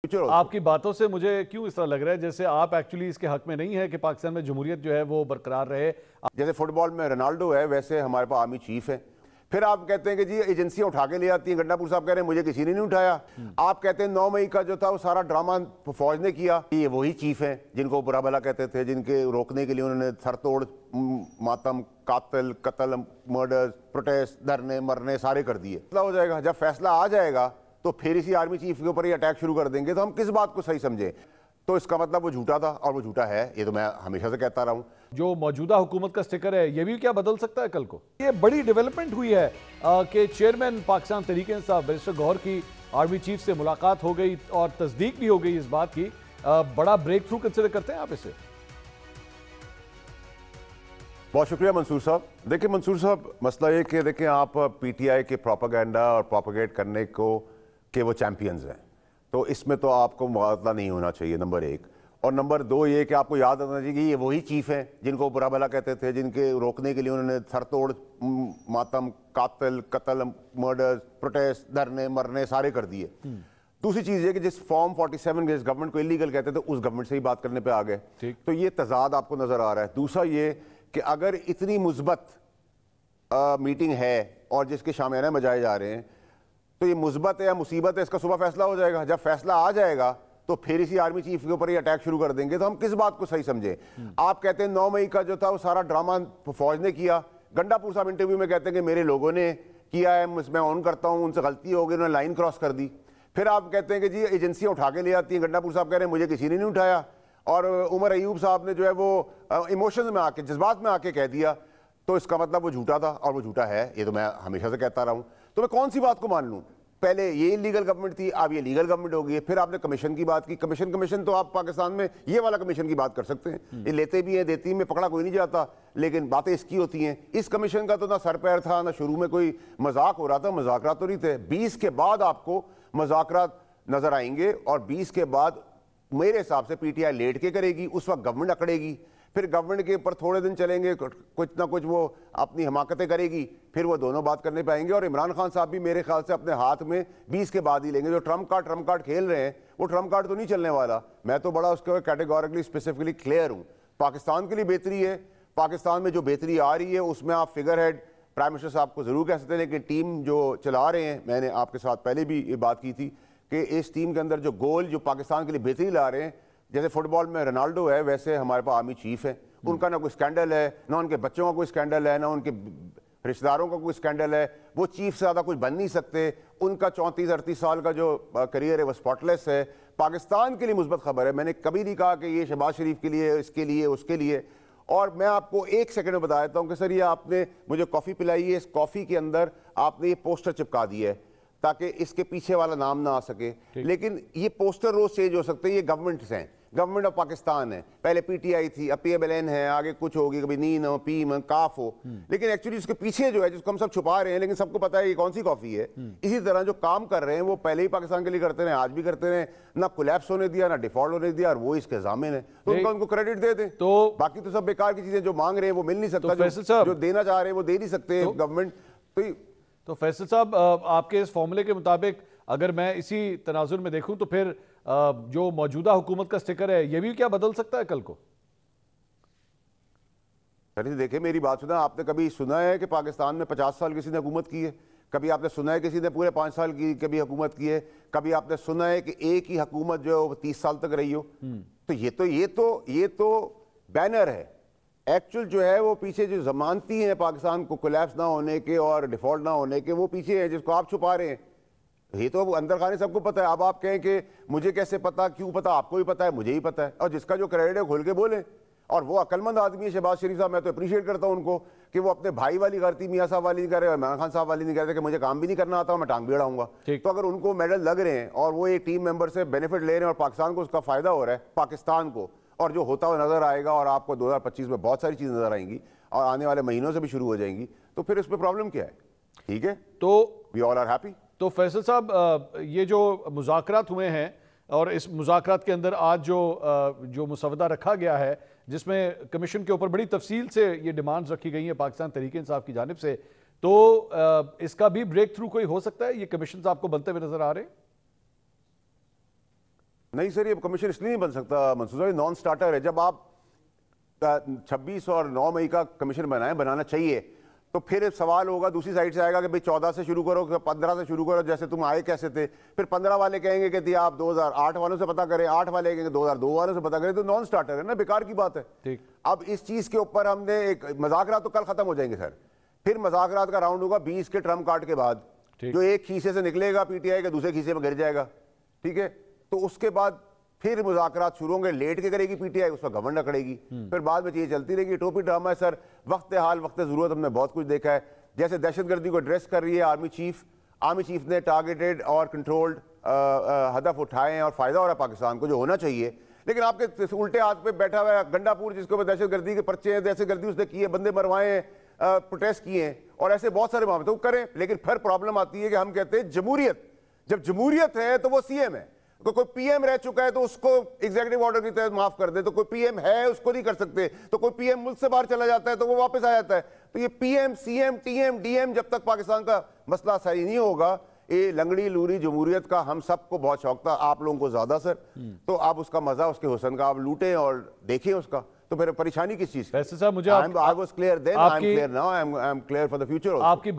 आपकी बातों से मुझे क्यों इस तरह लग रहा है जैसे आप एक्चुअली इसके हक में नहीं है कि पाकिस्तान में जमहूरियत जो है वो बरकरार रहे। जैसे फुटबॉल में रोनाल्डो है वैसे हमारे पास आर्मी चीफ है। फिर आप कहते हैं कि जी एजेंसियां उठा के ले आती हैं। गंडापुर साहब कह रहे हैं मुझे किसी ने नहीं उठाया। आप कहते हैं 9 मई का जो था वो सारा ड्रामा फौज ने किया। ये वही चीफ हैं जिनको बुरा भला कहते थे, जिनके रोकने के लिए उन्होंने सरतोड़ मातम, कातिल, कत्ल, मर्डर, प्रोटेस्ट, धरने मरने सारे कर दिए। हो जाएगा जब फैसला आ जाएगा तो फिर इसी आर्मी चीफ के ऊपर ही अटैक शुरू कर देंगे। तो हम किस बात को सही समझें? तो इसका मतलब वो झूठा था और वो झूठा है, ये तो मैं हमेशा से कहता रहा हूं। जो मौजूदा हुकूमत का स्टिकर है ये भी क्या बदल सकता है कल को? ये बड़ी डेवलपमेंट हुई है कि चेयरमैन पाकिस्तान तहरीक इंसाफ बैरिस्टर गौहर की आर्मी चीफ से मुलाकात हो गई और तस्दीक भी हो गई इस बात की। बड़ा ब्रेक थ्रू कंसिडर करते हैं आप इसे? बहुत शुक्रिया मंसूर साहब। देखिए मंसूर साहब, मसला ये कि देखिए आप पीटीआई के प्रोपेगेंडा और प्रोपेगेट करने को के वो चैंपियंस हैं, तो इसमें तो आपको मुआवजा नहीं होना चाहिए, नंबर एक। और नंबर दो ये कि आपको याद रखना चाहिए कि ये वही चीफ हैं जिनको बुरा भला कहते थे, जिनके रोकने के लिए उन्होंने सरतोड़ मातम, कातिल, कत्ल, मर्डर, प्रोटेस्ट, धरने मरने सारे कर दिए। दूसरी चीज ये कि जिस फॉर्म 47 जिस गवर्नमेंट को इलीगल कहते थे उस गवर्नमेंट से ही बात करने पे आ गए, तो ये तजाद आपको नजर आ रहा है। दूसरा ये कि अगर इतनी मुस्बत मीटिंग है और जिसके शामियाने बजाए जा रहे हैं, तो ये मुस्बत है या मुसीबत है इसका सुबह फैसला हो जाएगा। जब फैसला आ जाएगा तो फिर इसी आर्मी चीफ के ऊपर ही अटैक शुरू कर देंगे। तो हम किस बात को सही समझे? आप कहते हैं 9 मई का जो था वो सारा ड्रामा फौज ने किया। गंडापुर साहब इंटरव्यू में कहते हैं कि मेरे लोगों ने किया है, मैं ऑन करता हूं, उनसे गलती हो गई, उन्होंने लाइन क्रॉस कर दी। फिर आप कहते हैं कि जी एजेंसियां उठा के ले आती हैं। गंडापुर साहब कह रहे हैं मुझे किसी ने नहीं उठाया। और उमर अयूब साहब ने जो है वो इमोशंस में आके, जज्बात में आके कह दिया। तो इसका मतलब वो झूठा था और वो झूठा है, ये तो मैं हमेशा से कहता रहा हूं। तो मैं कौन सी बात को मान लूं? पहले ये इलीगल गवर्नमेंट थी, अब ये लीगल गवर्नमेंट हो गई है। फिर आपने कमीशन की बात की। कमीशन तो आप पाकिस्तान में ये वाला कमीशन की बात कर सकते हैं, ये लेते भी हैं देती में पकड़ा कोई नहीं जाता, लेकिन बातें इसकी होती हैं। इस कमीशन का तो ना सर पैर था, ना शुरू में कोई मजाक हो रहा था, मजाकरात तो नहीं थे। 20 के बाद आपको मजाकरात नजर आएंगे और 20 के बाद मेरे हिसाब से पीटीआई लेट के करेगी, उस वक्त गवर्नमेंट अकड़ेगी। फिर गवर्नमेंट के ऊपर थोड़े दिन चलेंगे, कुछ ना कुछ वो अपनी हमाकतें करेगी, फिर वो दोनों बात करने पे आएंगे। और इमरान खान साहब भी मेरे ख्याल से अपने हाथ में 20 के बाद ही लेंगे। जो ट्रम्प कार्ड खेल रहे हैं वो ट्रम्प कार्ड तो नहीं चलने वाला। मैं तो बड़ा उसके कैटेगोरिकली स्पेसिफिकली क्लियर हूँ। पाकिस्तान के लिए बेहतरी है, पाकिस्तान में जो बेहतरी आ रही है उसमें आप फिगर हेड प्राइम मिनिस्टर साहब को जरूर कह सकते हैं, लेकिन टीम जो चला रहे हैं, मैंने आपके साथ पहले भी ये बात की थी कि इस टीम के अंदर जो गोल जो पाकिस्तान के लिए बेहतरी ला रहे हैं, जैसे फुटबॉल में रोनाल्डो है वैसे हमारे पास आर्मी चीफ है। उनका ना कोई स्कैंडल है, ना उनके बच्चों का कोई स्कैंडल है, ना उनके रिश्तेदारों का कोई स्कैंडल है। वो चीफ से ज्यादा कुछ बन नहीं सकते। उनका 34-38 साल का जो करियर है वो स्पॉटलेस है। पाकिस्तान के लिए मुस्बत खबर है। मैंने कभी नहीं कहा कि ये शहबाज शरीफ के लिए, इसके लिए, उसके लिए। और मैं आपको एक सेकंड में बता देता हूं कि सर ये आपने मुझे कॉफी पिलाई है, इस कॉफी के अंदर आपने ये पोस्टर चिपका दिया है ताकि इसके पीछे वाला नाम ना आ सके। लेकिन ये पोस्टर रोज चेंज हो सकते हैं। ये गवर्नमेंट्स हैं, गवर्नमेंट ऑफ पाकिस्तान है। पहले पीटीआई थी, अब पीएमएलएन है, आगे कुछ होगी, कभी नीन हो, पीम हो, काफ हो। लेकिन एक्चुअली उसके पीछे जो है जिसको हम सब छुपा रहे हैं, लेकिन सबको पता है ये कौन सी कॉफी है। इसी तरह जो काम कर रहे हैं वो पहले ही पाकिस्तान के लिए करते रहे, आज भी करते रहे। ना कोलैप्स होने दिया, ना डिफॉल्ट होने दिया, और वो इसके जामिन है। तो उनको क्रेडिट दे दें। तो बाकी तो सब बेकार की चीजें जो मांग रहे हैं वो मिल नहीं सकता, जो देना चाह रहे हैं वो दे नहीं सकते गवर्नमेंट। तो फैसल साहब, आपके इस फॉर्मूले के मुताबिक अगर मैं इसी तनाजुर में देखूं तो फिर जो मौजूदा हुकूमत का स्टिकर है ये भी क्या बदल सकता है कल को? देखिए मेरी बात सुना, आपने कभी सुना है कि पाकिस्तान में 50 साल किसी ने हुकूमत की है? कभी आपने सुना है किसी ने पूरे 5 साल की कभी हुकूमत की है? कभी आपने सुना है कि एक ही हुकूमत जो है 30 साल तक रही हो? तो ये तो बैनर है। एक्चुअल जो है वो पीछे जो जमानती है पाकिस्तान को कोलैप्स ना होने के और डिफॉल्ट ना होने के, वो पीछे है जिसको आप छुपा रहे हैं। ये तो अंदर खाने सबको पता है। अब आप कहें कि मुझे कैसे पता, क्यों पता? आपको भी पता है, मुझे ही पता है। और जिसका जो क्रेडिट है खोल के बोले। और वो अक्लमंद आदमी है शहबाज शरीफ साहब, मैं तो अप्रिशिएट करता हूं उनको कि वो अपने भाई वाली गलती मियाँ साहब वाली नहीं कर रहे, इमरान खान साहब वाली नहीं कर रहे कि मुझे काम भी नहीं करना आता, मैं टांग भी अड़ाऊंगा। तो अगर उनको मेडल लग रहे हैं और वो एक टीम मेंबर से बेनिफिट ले रहे हैं और पाकिस्तान को उसका फायदा हो रहा है, पाकिस्तान को, और जो होता हुआ नजर आएगा, और आपको 2025 में बहुत सारी चीजें नजर आएंगी और आने वाले महीनों से भी शुरू हो जाएंगी, तो फिर उसमें प्रॉब्लम क्या है? ठीक है, तो वी ऑल आर हैप्पी। तो फैसल साहब, ये जो मुज़ाकरात हुए हैं और इस मुज़ाकरात के अंदर आज जो मुसवदा रखा गया है जिसमें कमीशन के ऊपर बड़ी तफसील से ये डिमांड्स रखी गई हैं पाकिस्तान तहरीक इंसाफ की जानिब से, तो इसका भी ब्रेक थ्रू कोई हो सकता है? ये कमीशन आपको बनते हुए नजर आ रहे हैं? नहीं सर, ये कमीशन इसलिए नहीं बन सकता मंसूर साहब, नॉन स्टार्टर है। जब आप 26 और 9 मई का कमीशन बनाना चाहिए, तो फिर सवाल होगा दूसरी साइड से आएगा कि भाई 14 से शुरू करो, 15 से शुरू करो, जैसे तुम आए कैसे थे। फिर 15 वाले कहेंगे कि आप 2008 वालों से पता करें, 8 वाले कहेंगे 2002 वालों से पता करें, तो नॉन स्टार्टर है ना, बेकार की बात है। ठीक। अब इस चीज के ऊपर हमने एक मज़ाकरात तो कल खत्म हो जाएंगे सर, फिर मज़ाकरात का राउंड होगा 20 के ट्रम्प कार्ड के बाद, जो एक खीसे से निकलेगा पीटीआई के दूसरे खीसे में गिर जाएगा, ठीक है। तो उसके बाद फिर मुज़ाकरात शुरू होंगे, लेट के करेगी पीटीआई, उस पर गवर्नर करेगी, फिर बाद में चीजें चलती रहेगी। टोपी ड्रामा है सर, वक्त हाल वक्त जरूरत, हमने बहुत कुछ देखा है। जैसे दहशतगर्दी को एड्रेस कर रही है आर्मी चीफ ने टारगेटेड और कंट्रोल्ड हदफ उठाए हैं और फायदा हो रहा है पाकिस्तान को, जो होना चाहिए। लेकिन आपके उल्टे हाथ पे बैठा हुआ है गंडापुर, जिसके ऊपर दहशतगर्दी के पर्चे हैं, दहशतगर्दी उसने की है, बंदे मरवाए हैं, प्रोटेस्ट किए हैं, और ऐसे बहुत सारे मामले तो करें। लेकिन फिर प्रॉब्लम आती है कि हम कहते हैं जमहूरियत, जब जमहूरियत है तो वो सीएम है, तो कोई पीएम रह चुका है तो उसको एग्जीक्यूटिव ऑर्डर की तहत माफ कर दे, तो कोई पीएम है उसको नहीं कर सकते, तो कोई पीएम मुल्क से बाहर चला जाता है तो वो वापस आ जाता है। तो ये पीएम सीएम टीएम डीएम, जब तक पाकिस्तान का मसला सही नहीं होगा, ये लंगड़ी लूरी जमहूरियत का हम सबको बहुत शौक था, आप लोगों को ज्यादा सर, तो आप उसका मजा, उसके हुस्न का आप लूटें और देखें उसका, तो फिर परेशानी किस चीज? वैसे साहब मुझे I was clear then, I'm clear now, I'm clear for the future also. आपकी